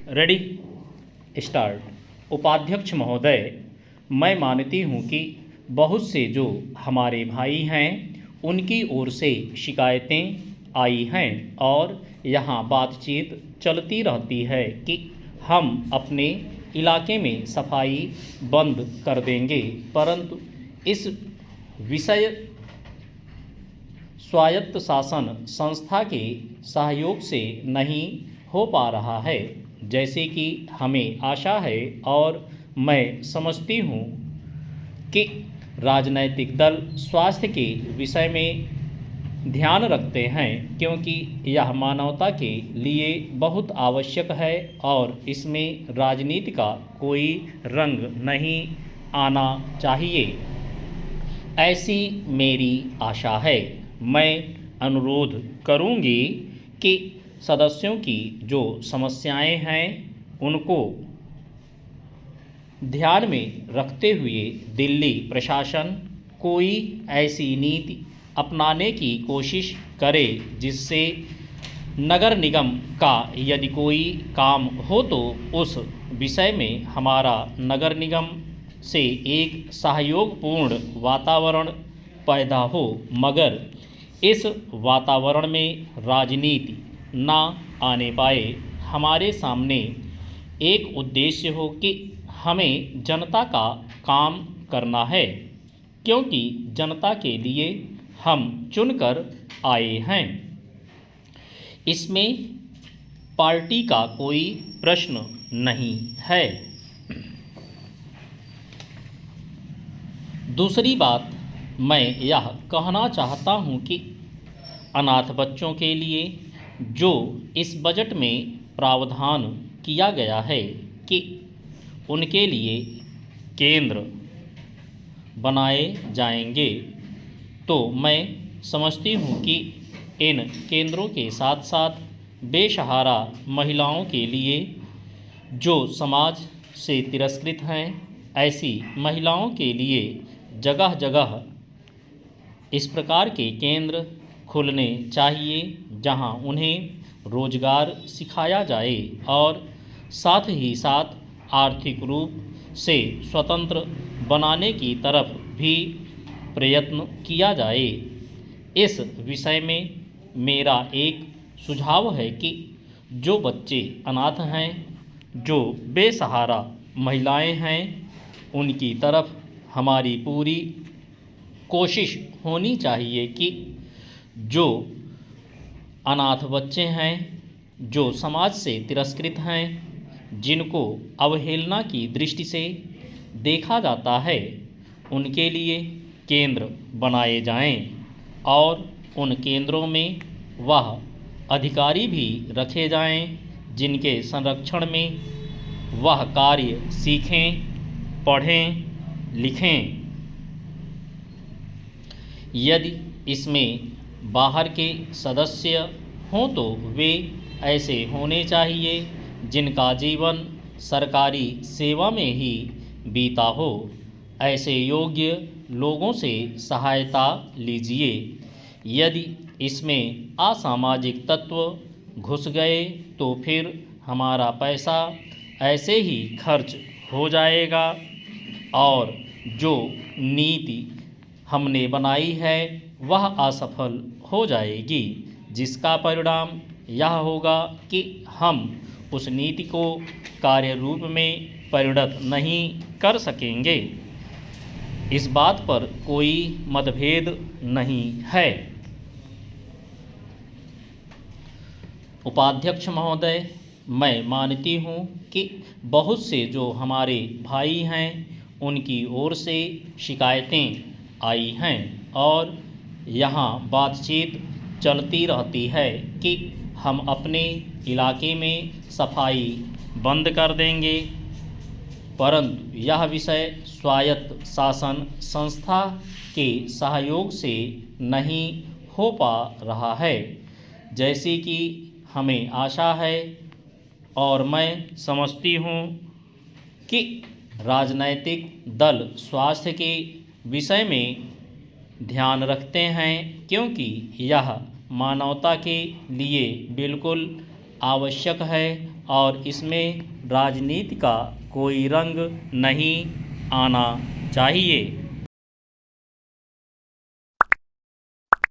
Ready start. उपाध्यक्ष महोदय, मैं मानती हूँ कि बहुत से जो हमारे भाई हैं उनकी ओर से शिकायतें आई हैं और यहाँ बातचीत चलती रहती है कि हम अपने इलाके में सफाई बंद कर देंगे, परंतु इस विषय स्वायत्त शासन संस्था के सहयोग से नहीं हो पा रहा है जैसे कि हमें आशा है। और मैं समझती हूँ कि राजनैतिक दल स्वास्थ्य के विषय में ध्यान रखते हैं क्योंकि यह मानवता के लिए बहुत आवश्यक है और इसमें राजनीति का कोई रंग नहीं आना चाहिए, ऐसी मेरी आशा है। मैं अनुरोध करूंगी कि सदस्यों की जो समस्याएं हैं उनको ध्यान में रखते हुए दिल्ली प्रशासन कोई ऐसी नीति अपनाने की कोशिश करे जिससे नगर निगम का यदि कोई काम हो तो उस विषय में हमारा नगर निगम से एक सहयोगपूर्ण वातावरण पैदा हो, मगर इस वातावरण में राजनीति ना आने पाए। हमारे सामने एक उद्देश्य हो कि हमें जनता का काम करना है क्योंकि जनता के लिए हम चुनकर आए हैं। इसमें पार्टी का कोई प्रश्न नहीं है। दूसरी बात, मैं यह कहना चाहता हूं कि अनाथ बच्चों के लिए जो इस बजट में प्रावधान किया गया है कि उनके लिए केंद्र बनाए जाएंगे, तो मैं समझती हूँ कि इन केंद्रों के साथ साथ बेसहारा महिलाओं के लिए जो समाज से तिरस्कृत हैं ऐसी महिलाओं के लिए जगह जगह इस प्रकार के केंद्र खुलने चाहिए जहां उन्हें रोजगार सिखाया जाए और साथ ही साथ आर्थिक रूप से स्वतंत्र बनाने की तरफ भी प्रयत्न किया जाए। इस विषय में मेरा एक सुझाव है कि जो बच्चे अनाथ हैं, जो बेसहारा महिलाएं हैं, उनकी तरफ हमारी पूरी कोशिश होनी चाहिए कि जो अनाथ बच्चे हैं, जो समाज से तिरस्कृत हैं, जिनको अवहेलना की दृष्टि से देखा जाता है, उनके लिए केंद्र बनाए जाएं और उन केंद्रों में वह अधिकारी भी रखे जाएं जिनके संरक्षण में वह कार्य सीखें, पढ़ें, लिखें। यदि इसमें बाहर के सदस्य हों तो वे ऐसे होने चाहिए जिनका जीवन सरकारी सेवा में ही बीता हो। ऐसे योग्य लोगों से सहायता लीजिए। यदि इसमें असामाजिक तत्व घुस गए तो फिर हमारा पैसा ऐसे ही खर्च हो जाएगा और जो नीति हमने बनाई है वह असफल हो जाएगी, जिसका परिणाम यह होगा कि हम उस नीति को कार्य रूप में परिणत नहीं कर सकेंगे। इस बात पर कोई मतभेद नहीं है। उपाध्यक्ष महोदय, मैं मानती हूँ कि बहुत से जो हमारे भाई हैं उनकी ओर से शिकायतें आई हैं और यहाँ बातचीत चलती रहती है कि हम अपने इलाके में सफाई बंद कर देंगे, परंतु यह विषय स्वायत्त शासन संस्था के सहयोग से नहीं हो पा रहा है जैसे कि हमें आशा है। और मैं समझती हूँ कि राजनैतिक दल स्वास्थ्य के विषय में ध्यान रखते हैं क्योंकि यह मानवता के लिए बिल्कुल आवश्यक है और इसमें राजनीति का कोई रंग नहीं आना चाहिए।